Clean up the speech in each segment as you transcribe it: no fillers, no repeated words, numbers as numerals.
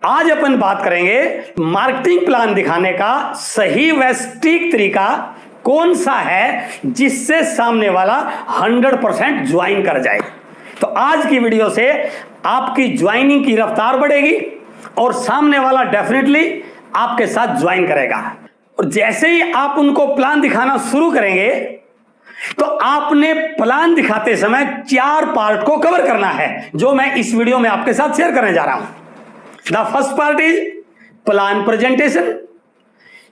आज अपन बात करेंगे मार्केटिंग प्लान दिखाने का सही व सटीक तरीका कौन सा है जिससे सामने वाला 100% ज्वाइन कर जाए। तो आज की वीडियो से आपकी ज्वाइनिंग की रफ्तार बढ़ेगी और सामने वाला डेफिनेटली आपके साथ ज्वाइन करेगा। और जैसे ही आप उनको प्लान दिखाना शुरू करेंगे तो आपने प्लान दिखाते समय 4 पार्ट को कवर करना है जो मैं इस वीडियो में आपके साथ शेयर करने जा रहा हूं। The first part is plan presentation.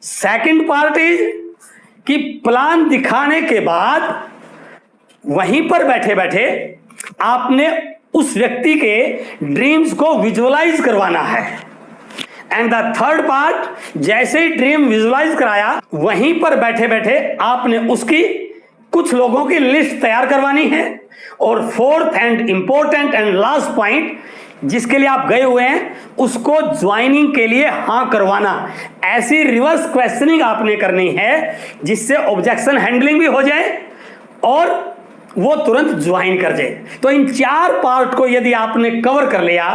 Second part is कि प्लान दिखाने के बाद वहीं पर बैठे बैठे आपने उस व्यक्ति के ड्रीम्स को विजुअलाइज करवाना है। एंड द थर्ड पार्ट, जैसे ही ड्रीम विजुअलाइज कराया वहीं पर बैठे बैठे आपने उसकी कुछ लोगों की लिस्ट तैयार करवानी है। और fourth and important and last point, जिसके लिए आप गए हुए हैं उसको ज्वाइनिंग के लिए हां करवाना। ऐसी रिवर्स क्वेश्चनिंग आपने करनी है जिससे ऑब्जेक्शन हैंडलिंग भी हो जाए और वो तुरंत ज्वाइन कर जाए। तो इन 4 पार्ट को यदि आपने कवर कर लिया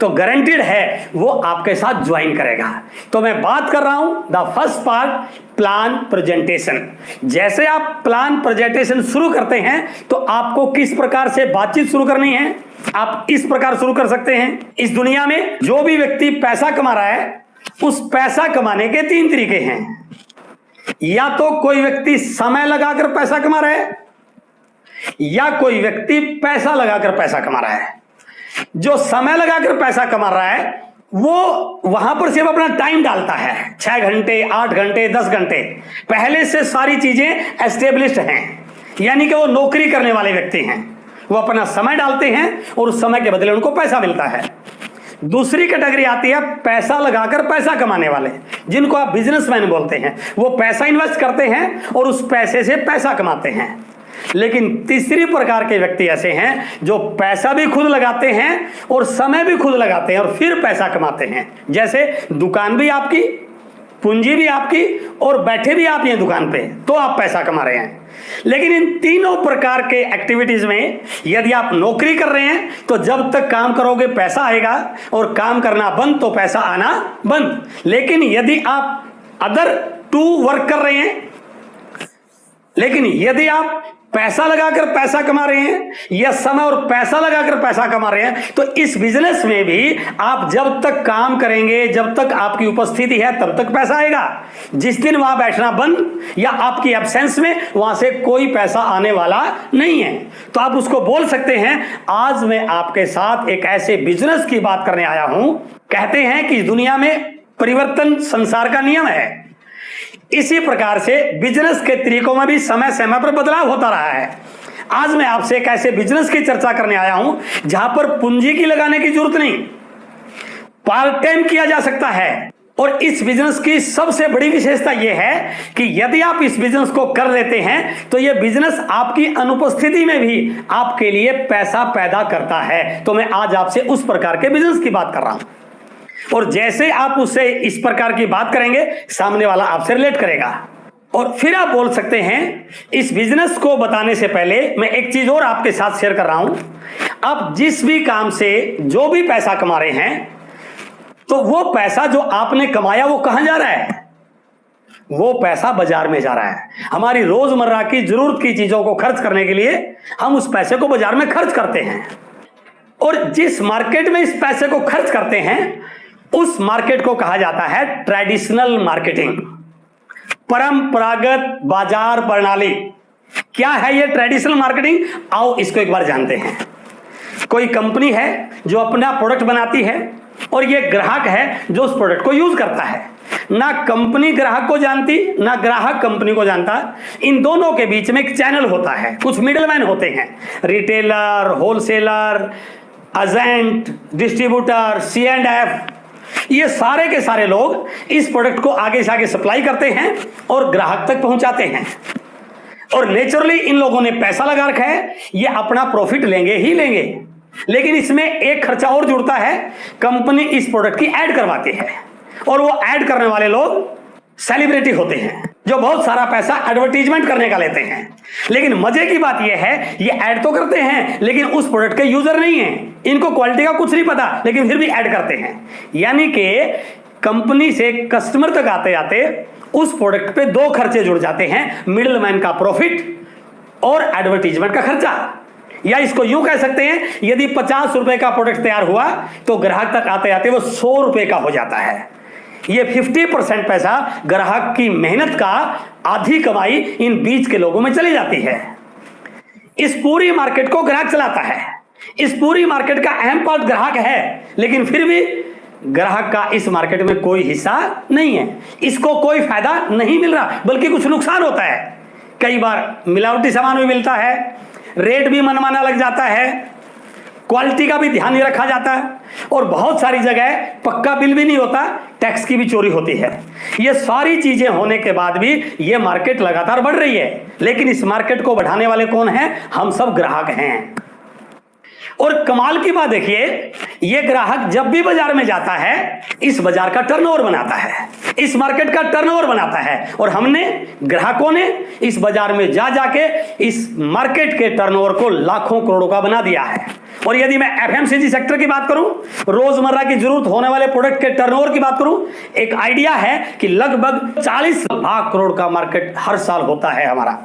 तो गारंटीड है वो आपके साथ ज्वाइन करेगा। तो मैं बात कर रहा हूं the first part, plan presentation. जैसे आप प्लान प्रेजेंटेशन शुरू करते हैं तो आपको किस प्रकार से बातचीत शुरू करनी है। आप इस प्रकार शुरू कर सकते हैं। इस दुनिया में जो भी व्यक्ति पैसा कमा रहा है उस पैसा कमाने के 3 तरीके हैं। या तो कोई व्यक्ति समय लगाकर पैसा कमा रहा है या कोई व्यक्ति पैसा लगाकर पैसा कमा रहा है। जो समय लगाकर पैसा कमा रहा है वो वहां पर सिर्फ अपना टाइम डालता है, 6 घंटे 8 घंटे 10 घंटे, पहले से सारी चीजें एस्टेब्लिश्ड हैं, यानी कि वो नौकरी करने वाले व्यक्ति हैं। वो अपना समय डालते हैं और उस समय के बदले उनको पैसा मिलता है। दूसरी कैटेगरी आती है पैसा लगाकर पैसा कमाने वाले, जिनको आप बिजनेसमैन बोलते हैं। वो पैसा इन्वेस्ट करते हैं और उस पैसे से पैसा कमाते हैं। लेकिन तीसरी प्रकार के व्यक्ति ऐसे हैं जो पैसा भी खुद लगाते हैं और समय भी खुद लगाते हैं और फिर पैसा कमाते हैं। जैसे दुकान भी आपकी, पूंजी भी आपकी और बैठे भी आप ये दुकान पे, तो आप पैसा कमा रहे हैं। लेकिन इन तीनों प्रकार के एक्टिविटीज में यदि आप नौकरी कर रहे हैं तो जब तक काम करोगे पैसा आएगा और काम करना बंद तो पैसा आना बंद। लेकिन यदि आप अदर 2 वर्क कर रहे हैं, लेकिन यदि आप पैसा लगाकर पैसा कमा रहे हैं या समय और पैसा लगाकर पैसा कमा रहे हैं तो इस बिजनेस में भी आप जब तक काम करेंगे, जब तक आपकी उपस्थिति है तब तक पैसा आएगा। जिस दिन वहां बैठना बंद या आपकी एब्सेंस में वहां से कोई पैसा आने वाला नहीं है। तो आप उसको बोल सकते हैं आज मैं आपके साथ एक ऐसे बिजनेस की बात करने आया हूं। कहते हैं कि दुनिया में परिवर्तन संसार का नियम है। इसी प्रकार से बिजनेस के तरीकों में भी समय समय पर बदलाव होता रहा है। आज मैं आपसे एक ऐसे बिजनेस की चर्चा करने आया हूं जहां पर पूंजी की लगाने की जरूरत नहीं, पार्ट टाइम किया जा सकता है। और इस बिजनेस की सबसे बड़ी विशेषता यह है कि यदि आप इस बिजनेस को कर लेते हैं तो यह बिजनेस आपकी अनुपस्थिति में भी आपके लिए पैसा पैदा करता है। तो मैं आज आपसे उस प्रकार के बिजनेस की बात कर रहा हूं और जैसे आप उससे इस प्रकार की बात करेंगे सामने वाला आपसे रिलेट करेगा। और फिर आप बोल सकते हैं इस बिजनेस को बताने से पहले मैं एक चीज और आपके साथ शेयर कर रहा हूं। आप जिस भी काम से जो भी पैसा कमा रहे हैं तो वो पैसा जो आपने कमाया वो कहां जा रहा है? वो पैसा बाजार में जा रहा है। हमारी रोजमर्रा की जरूरत की चीजों को खर्च करने के लिए हम उस पैसे को बाजार में खर्च करते हैं। और जिस मार्केट में इस पैसे को खर्च करते हैं उस मार्केट को कहा जाता है ट्रेडिशनल मार्केटिंग, परंपरागत बाजार प्रणाली। क्या है ये ट्रेडिशनल मार्केटिंग? आओ इसको एक बार जानते हैं। कोई कंपनी है जो अपना प्रोडक्ट बनाती है और ये ग्राहक है जो उस प्रोडक्ट को यूज करता है। ना कंपनी ग्राहक को जानती ना ग्राहक कंपनी को जानता। इन दोनों के बीच में एक चैनल होता है, कुछ मिडलमैन होते हैं, retailer, wholesaler, agent, distributor, C&F। ये सारे के सारे लोग इस प्रोडक्ट को आगे से आगे सप्लाई करते हैं और ग्राहक तक पहुंचाते हैं। और नेचुरली इन लोगों ने पैसा लगा रखा है, ये अपना प्रॉफिट लेंगे ही लेंगे। लेकिन इसमें एक खर्चा और जुड़ता है, कंपनी इस प्रोडक्ट की ऐड करवाती है और वो ऐड करने वाले लोग सेलिब्रिटी होते हैं। जो बहुत सारा पैसा एडवर्टीजमेंट करने का लेते हैं। लेकिन मजे की बात यह है, ये ऐड तो करते हैं लेकिन उस प्रोडक्ट के यूजर नहीं है, इनको क्वालिटी का कुछ नहीं पता, लेकिन फिर भी ऐड करते हैं। यानी कि कंपनी से कस्टमर तक आते आते उस प्रोडक्ट पे दो खर्चे जुड़ जाते हैं, मिडिलमैन का प्रॉफिट और एडवर्टीजमेंट का खर्चा। या इसको यूं कह सकते हैं, यदि 50 रुपए का प्रोडक्ट तैयार हुआ तो ग्राहक तक आते आते वो 100 रुपए का हो जाता है। ये 50% पैसा ग्राहक की मेहनत का आधी कमाई इन बीच के लोगों में चली जाती है। इस पूरी मार्केट को ग्राहक चलाता है, इस पूरी मार्केट का अहम पार्ट ग्राहक है, लेकिन फिर भी ग्राहक का इस मार्केट में कोई हिस्सा नहीं है, इसको कोई फायदा नहीं मिल रहा, बल्कि कुछ नुकसान होता है। कई बार मिलावटी सामान भी मिलता है, रेट भी मनमाना लग जाता है, क्वालिटी का भी ध्यान नहीं रखा जाता है, और बहुत सारी जगह पक्का बिल भी नहीं होता, टैक्स की भी चोरी होती है। ये सारी चीजें होने के बाद भी ये मार्केट लगातार बढ़ रही है, लेकिन इस मार्केट को बढ़ाने वाले कौन हैं? हम सब ग्राहक हैं। और कमाल की बात देखिए, ये ग्राहक जब भी बाजार में जाता है इस बाजार का टर्नओवर बनाता है, इस मार्केट का टर्नओवर बनाता है, और हमने ग्राहकों ने इस बाजार में जा जाके इस मार्केट के टर्नओवर को लाखों करोड़ों का बना दिया है। और यदि मैं एफएमसीजी सेक्टर की बात करूं, रोजमर्रा की जरूरत होने वाले प्रोडक्ट के टर्नओवर की बात करूं, एक आइडिया है कि लगभग 40 लाख करोड़ का मार्केट हर साल होता है हमारा।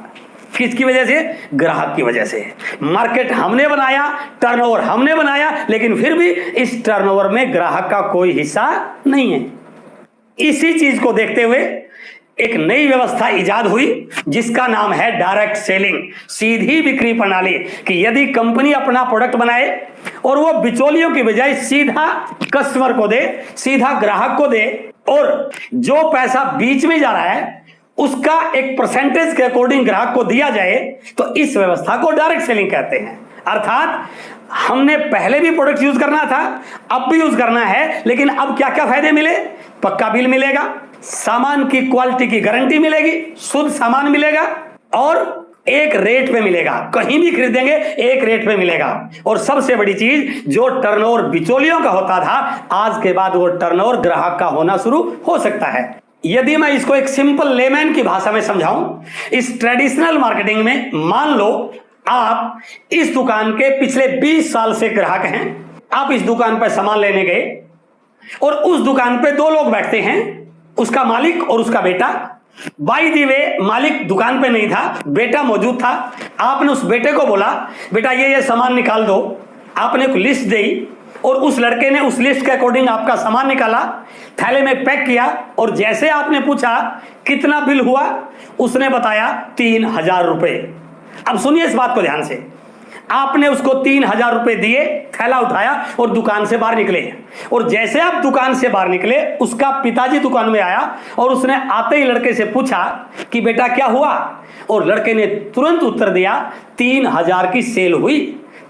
किसकी वजह से? ग्राहक की वजह से। मार्केट हमने बनाया, टर्नओवर हमने बनाया, लेकिन फिर भी इस टर्नओवर में ग्राहक का कोई हिस्सा नहीं है। इसी चीज को देखते हुए एक नई व्यवस्था इजाद हुई जिसका नाम है डायरेक्ट सेलिंग, सीधी बिक्री प्रणाली। कि यदि कंपनी अपना प्रोडक्ट बनाए और वो बिचौलियों की बजाय सीधा कस्टमर को दे, सीधा ग्राहक को दे, और जो पैसा बीच में जा रहा है उसका एक परसेंटेज के अकॉर्डिंग ग्राहक को दिया जाए, तो इस व्यवस्था को डायरेक्ट सेलिंग कहते हैं। अर्थात हमने पहले भी प्रोडक्ट यूज करना था, अब भी यूज करना है, लेकिन अब क्या क्या फायदे मिले? पक्का बिल मिलेगा, सामान की क्वालिटी की गारंटी मिलेगी, शुद्ध सामान मिलेगा, और एक रेट पे मिलेगा, कहीं भी खरीदेंगे एक रेट पे मिलेगा। और सबसे बड़ी चीज, जो टर्नओवर बिचौलियों का होता था, आज के बाद वो टर्नओवर ग्राहक का होना शुरू हो सकता है। यदि मैं इसको एक सिंपल लेमैन की भाषा में समझाऊं, इस ट्रेडिशनल मार्केटिंग में मान लो आप इस दुकान के पिछले 20 साल से ग्राहक हैं, आप इस दुकान पर सामान लेने गए और उस दुकान पे दो लोग बैठते हैं, उसका मालिक और उसका बेटा। बाय द वे मालिक दुकान पे नहीं था, बेटा मौजूद था। आपने उस बेटे को बोला, बेटा ये सामान निकाल दो। आपने एक लिस्ट दी और उस लड़के ने उस लिस्ट के अकॉर्डिंग आपका सामान निकाला, थैले में पैक किया, और जैसे आपने पूछा कितना बिल हुआ, उसने बताया 3000 रुपए। अब सुनिए इस बात को ध्यान से, आपने उसको 3000 रुपए दिए, थैला उठाया और दुकान से बाहर निकले। और जैसे आप दुकान से बाहर निकले, उसका पिताजी दुकान में आया और उसने आते ही लड़के से पूछा कि बेटा क्या हुआ, और लड़के ने तुरंत उत्तर दिया 3000 की सेल हुई,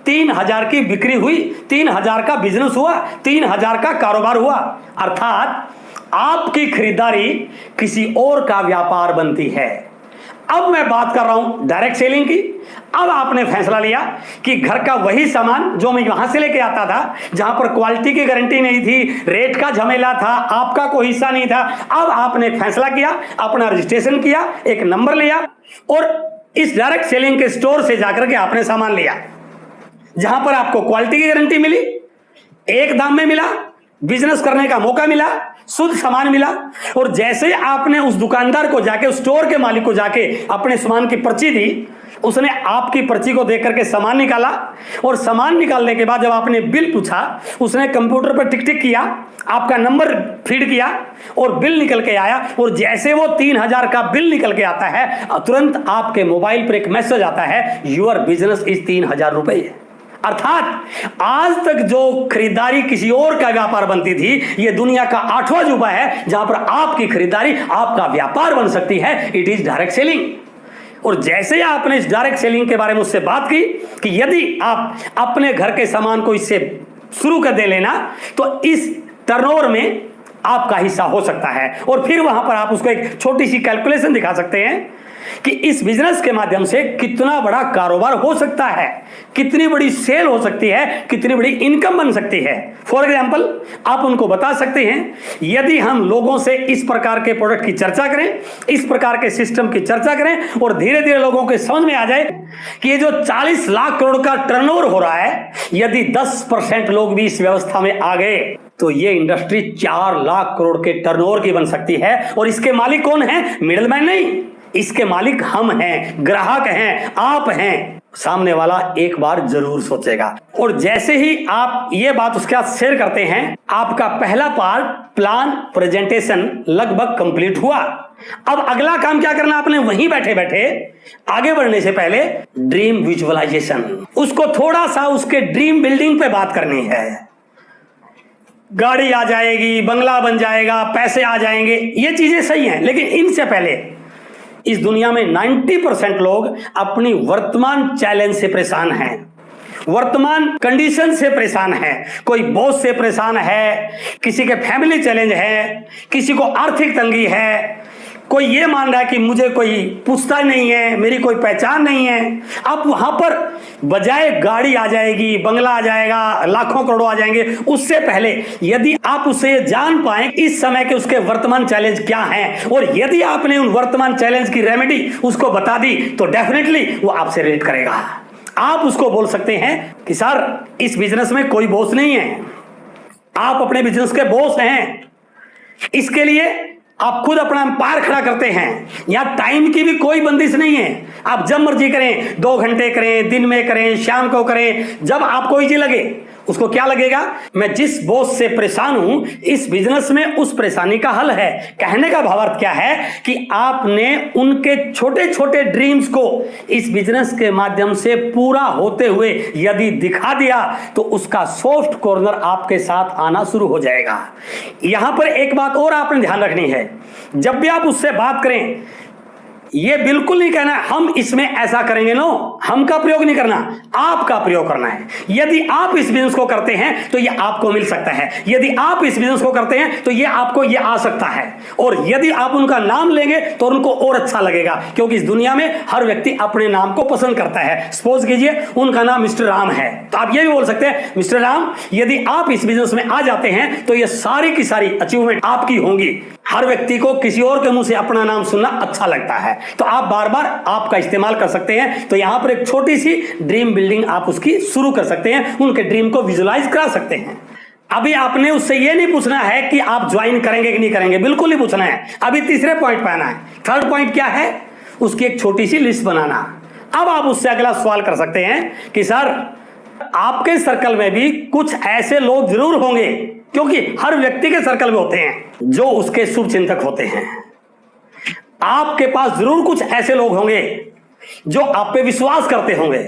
3000 की बिक्री हुई, 3000 का बिजनेस हुआ, 3000 का कारोबार हुआ। अर्थात आपकी खरीदारी किसी और का व्यापार बनती है। अब मैं बात कर रहा हूं डायरेक्ट सेलिंग की। अब आपने फैसला लिया कि घर का वही सामान जो मैं वहां से लेके आता था, जहां पर क्वालिटी की गारंटी नहीं थी, रेट का झमेला था, आपका कोई हिस्सा नहीं था। अब आपने फैसला किया, अपना रजिस्ट्रेशन किया, एक नंबर लिया, और इस डायरेक्ट सेलिंग के स्टोर से जाकर के आपने सामान लिया, जहां पर आपको क्वालिटी की गारंटी मिली, एक दाम में मिला, बिजनेस करने का मौका मिला, शुद्ध सामान मिला। और जैसे आपने उस दुकानदार को जाके, उस स्टोर के मालिक को जाके अपने सामान की पर्ची दी, उसने आपकी पर्ची को देख करके सामान निकाला, और सामान निकालने के बाद जब आपने बिल पूछा, उसने कंप्यूटर पर टिक टिक किया, आपका नंबर फीड किया और बिल निकल के आया। और जैसे वो 3000 का बिल निकल के आता है, तुरंत आपके मोबाइल पर एक मैसेज आता है, योर बिजनेस इज 3000 रुपए। अर्थात आज तक जो खरीदारी किसी और का व्यापार बनती थी, यह दुनिया का 8वां अजूबा है जहां पर आपकी खरीदारी आपका व्यापार बन सकती है। It is direct selling. और जैसे आपने इस डायरेक्ट सेलिंग के बारे में उससे बात की कि यदि आप अपने घर के सामान को इससे शुरू कर दे लेना, तो इस टर्नओवर में आपका हिस्सा हो सकता है। और फिर वहां पर आप उसको एक छोटी सी कैलकुलेशन दिखा सकते हैं कि इस बिजनेस के माध्यम से कितना बड़ा कारोबार हो सकता है, कितनी बड़ी सेल हो सकती है, कितनी बड़ी इनकम बन सकती है। फॉर एग्जाम्पल आप उनको बता सकते हैं, यदि हम लोगों से इस प्रकार के प्रोडक्ट की चर्चा करें, इस प्रकार के सिस्टम की चर्चा करें और धीरे धीरे लोगों के समझ में आ जाए कि ये जो 40 लाख करोड़ का टर्नओवर हो रहा है, यदि 10% लोग भी इस व्यवस्था में आ गए तो ये इंडस्ट्री 4 लाख करोड़ के टर्नओवर की बन सकती है। और इसके मालिक कौन है? मिडलमैन नहीं, इसके मालिक हम हैं, ग्राहक हैं, आप हैं। सामने वाला एक बार जरूर सोचेगा। और जैसे ही आप ये बात उसके साथ शेयर करते हैं, आपका पहला पार्ट प्लान प्रेजेंटेशन लगभग कंप्लीट हुआ। अब अगला काम क्या करना आपने? वहीं बैठे बैठे आगे बढ़ने से पहले ड्रीम विजुअलाइजेशन, उसको थोड़ा सा उसके ड्रीम बिल्डिंग पे बात करनी है। गाड़ी आ जाएगी, बंगला बन जाएगा, पैसे आ जाएंगे, ये चीजें सही हैं, लेकिन इनसे पहले इस दुनिया में 90% लोग अपनी वर्तमान चैलेंज से परेशान हैं, वर्तमान कंडीशन से परेशान है। कोई बॉस से परेशान है, किसी के फैमिली चैलेंज है, किसी को आर्थिक तंगी है, कोई ये मान रहा है कि मुझे कोई पूछता नहीं है, मेरी कोई पहचान नहीं है। अब वहां पर बजाय गाड़ी आ जाएगी, बंगला आ जाएगा, लाखों करोड़ों आ जाएंगे, उससे पहले यदि आप उसे जान पाए इस समय के उसके वर्तमान चैलेंज क्या हैं, और यदि आपने उन वर्तमान चैलेंज की रेमेडी उसको बता दी तो डेफिनेटली वो आपसे रिलेट करेगा। आप उसको बोल सकते हैं कि सर इस बिजनेस में कोई बॉस नहीं है, आप अपने बिजनेस के बॉस हैं, इसके लिए आप खुद अपना एम्पायर खड़ा करते हैं। यहां टाइम की भी कोई बंदिश नहीं है, आप जब मर्जी करें, 2 घंटे करें, दिन में करें, शाम को करें, जब आपको इजी लगे। उसको क्या लगेगा? मैं जिस बॉस से परेशान हूं, इस बिजनेस में उस परेशानी का हल है। कहने का भावार्थ क्या है कि आपने उनके छोटे छोटे ड्रीम्स को इस बिजनेस के माध्यम से पूरा होते हुए यदि दिखा दिया तो उसका सॉफ्ट कॉर्नर आपके साथ आना शुरू हो जाएगा। यहां पर एक बात और आपने ध्यान रखनी है, जब भी आप उससे बात करें, ये बिल्कुल नहीं कहना है हम इसमें ऐसा करेंगे, नो, हम का प्रयोग नहीं करना, आपका प्रयोग करना है। यदि आप इस बिजनेस को करते हैं तो ये आपको मिल सकता है, यदि आप इस बिजनेस को करते हैं तो ये आपको ये आ सकता है, और यदि आप उनका नाम लेंगे तो उनको और अच्छा लगेगा, क्योंकि इस दुनिया में हर व्यक्ति अपने नाम को पसंद करता है। सपोज कीजिए उनका नाम मिस्टर राम है, तो आप ये भी बोल सकते हैं मिस्टर राम, यदि आप इस बिजनेस में आ जाते हैं तो ये सारी की सारी अचीवमेंट आपकी होंगी। हर व्यक्ति को किसी और के मुंह से अपना नाम सुनना अच्छा लगता है, तो आप बार बार आपका इस्तेमाल कर सकते हैं। तो यहां पर एक छोटी सी ड्रीम बिल्डिंग आप उसकी शुरू कर सकते हैं, उनके ड्रीम को विजुलाइज करा सकते हैं। अभी आपने उससे यह नहीं पूछना है कि आप ज्वाइन करेंगे कि नहीं करेंगे, बिल्कुल नहीं पूछना है। अभी तीसरे पॉइंट पे आना है। थर्ड पॉइंट क्या है? उसकी एक छोटी सी लिस्ट बनाना। अब आप उससे अगला सवाल कर सकते हैं कि सर आपके सर्कल में भी कुछ ऐसे लोग जरूर होंगे, क्योंकि हर व्यक्ति के सर्कल में होते हैं जो उसके शुभ चिंतक होते हैं। आपके पास जरूर कुछ ऐसे लोग होंगे जो आप पे विश्वास करते होंगे,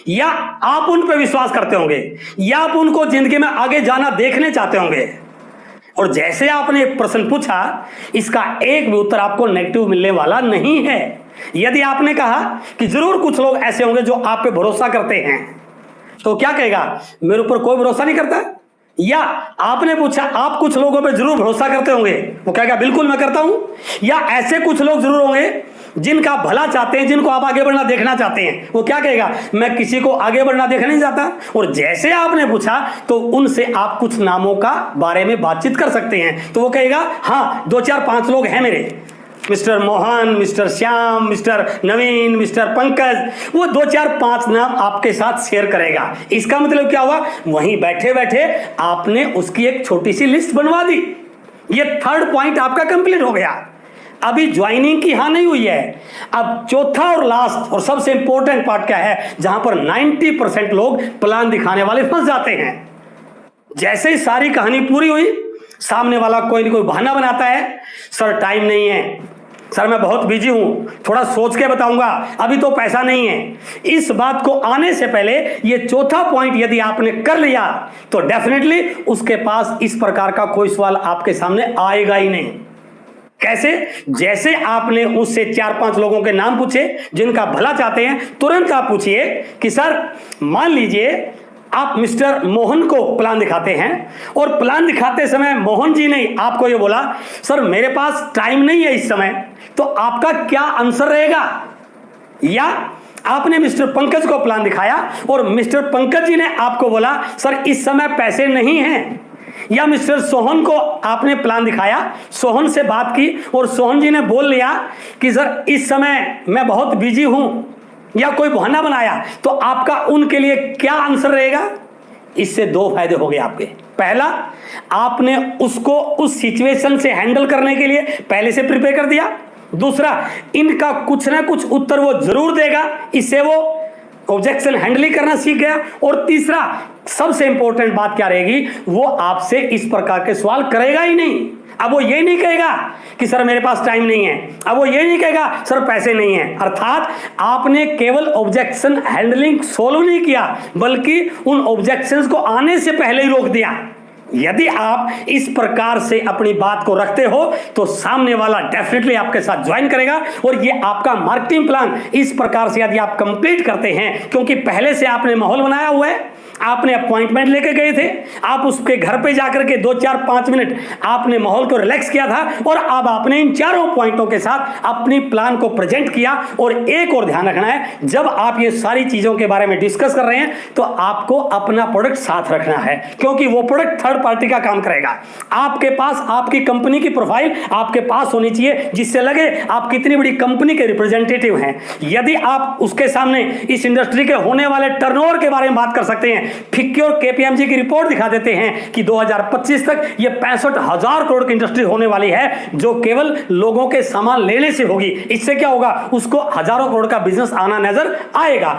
या आप उन पे विश्वास करते होंगे, या आप उनको जिंदगी में आगे जाना देखने चाहते होंगे। और जैसे आपने एक प्रश्न पूछा, इसका एक भी उत्तर आपको नेगेटिव मिलने वाला नहीं है। यदि आपने कहा कि जरूर कुछ लोग ऐसे होंगे जो आप पे भरोसा करते हैं, तो क्या कहेगा? मेरे ऊपर कोई भरोसा नहीं करता। या आपने पूछा आप कुछ लोगों पे जरूर भरोसा करते होंगे, वो कहेगा बिल्कुल मैं करता हूं। या ऐसे कुछ लोग जरूर होंगे जिनका भला चाहते हैं, जिनको आप आगे बढ़ना देखना चाहते हैं, वो क्या कहेगा? मैं किसी को आगे बढ़ना देखना नहीं चाहता। और जैसे आपने पूछा तो उनसे आप कुछ नामों का बारे में बातचीत कर सकते हैं, तो वो कहेगा हाँ 2 4 5 लोग हैं मेरे, mister Mohan, mister Shyam, mister Naveen, mister Pankaj, वो 2 4 5 नाम आपके साथ शेयर करेगा। इसका मतलब क्या हुआ? वहीं बैठे बैठे आपने उसकी एक छोटी सी लिस्ट बनवा दी। ये थर्ड पॉइंट आपका कंप्लीट हो गया। अभी ज्वाइनिंग की हाँ नहीं हुई है। अब चौथा और लास्ट और सबसे इंपॉर्टेंट पार्ट क्या है, जहां पर 90% लोग प्लान दिखाने वाले फंस जाते हैं। जैसे ही सारी कहानी पूरी हुई, सामने वाला कोई ना कोई बहाना बनाता है, सर टाइम नहीं है, सर मैं बहुत बिजी हूं, थोड़ा सोच के बताऊंगा, अभी तो पैसा नहीं है। इस बात को आने से पहले ये चौथा पॉइंट यदि आपने कर लिया तो डेफिनेटली उसके पास इस प्रकार का कोई सवाल आपके सामने आएगा ही नहीं। कैसे? जैसे आपने उससे 4-5 लोगों के नाम पूछे जिनका भला चाहते हैं, तुरंत आप पूछिए कि सर मान लीजिए आप मिस्टर मोहन को प्लान दिखाते हैं, और प्लान दिखाते समय मोहन जी ने आपको ये बोला सर मेरे पास टाइम नहीं है इस समय, तो आपका क्या आंसर रहेगा? या आपने मिस्टर पंकज को प्लान दिखाया और मिस्टर पंकज जी ने आपको बोला सर इस समय पैसे नहीं हैं, या मिस्टर सोहन को आपने प्लान दिखाया, सोहन से बात की और सोहन जी ने बोल लिया कि सर इस समय मैं बहुत बिजी हूं, या कोई बहाना बनाया, तो आपका उनके लिए क्या आंसर रहेगा? इससे दो फायदे हो गए आपके। पहला, आपने उसको उस सिचुएशन से हैंडल करने के लिए पहले से प्रिपेयर कर दिया। दूसरा, इनका कुछ ना कुछ उत्तर वो जरूर देगा, इससे वो ऑब्जेक्शन हैंडलिंग करना सीख गया। और तीसरा, सबसे इंपॉर्टेंट बात क्या रहेगी, वो आपसे इस प्रकार के सवाल करेगा ही नहीं। अब वो ये नहीं कहेगा कि सर मेरे पास टाइम नहीं है, अब वो ये नहीं कहेगा सर पैसे नहीं है। अर्थात आपने केवल ऑब्जेक्शन हैंडलिंग सोल्व नहीं किया, बल्कि उन ऑब्जेक्शंस को आने से पहले ही रोक दिया। यदि आप इस प्रकार से अपनी बात को रखते हो तो सामने वाला डेफिनेटली आपके साथ ज्वाइन करेगा। और ये आपका मार्केटिंग प्लान इस प्रकार से यदि आप कंप्लीट करते हैं, क्योंकि पहले से आपने माहौल बनाया हुआ है, आपने अपॉइंटमेंट लेके गए थे, आप उसके घर पे जाकर के 2 4 5 मिनट आपने माहौल को रिलैक्स किया था, और अब आपने इन चारों पॉइंटों के साथ अपनी प्लान को प्रेजेंट किया। और एक और ध्यान रखना है, जब आप ये सारी चीजों के बारे में डिस्कस कर रहे हैं तो आपको अपना प्रोडक्ट साथ रखना है, क्योंकि वो प्रोडक्ट थर्ड पार्टी का काम करेगा। आपके पास आपकी कंपनी की प्रोफाइल आपके पास होनी चाहिए, जिससे लगे आप कितनी बड़ी कंपनी के रिप्रेजेंटेटिव हैं। यदि आप उसके सामने इस इंडस्ट्री के होने वाले टर्नओवर के बारे में बात कर सकते हैं, फिक्की और केपीएमजी की रिपोर्ट दिखा देते हैं कि 2025 तक ये 65,000 करोड़ की इंडस्ट्री होने वाली है, जो केवल लोगों के सामान लेने से होगी। इससे क्या होगा, उसको हजारों करोड़ का बिजनेस आना नजर आएगा।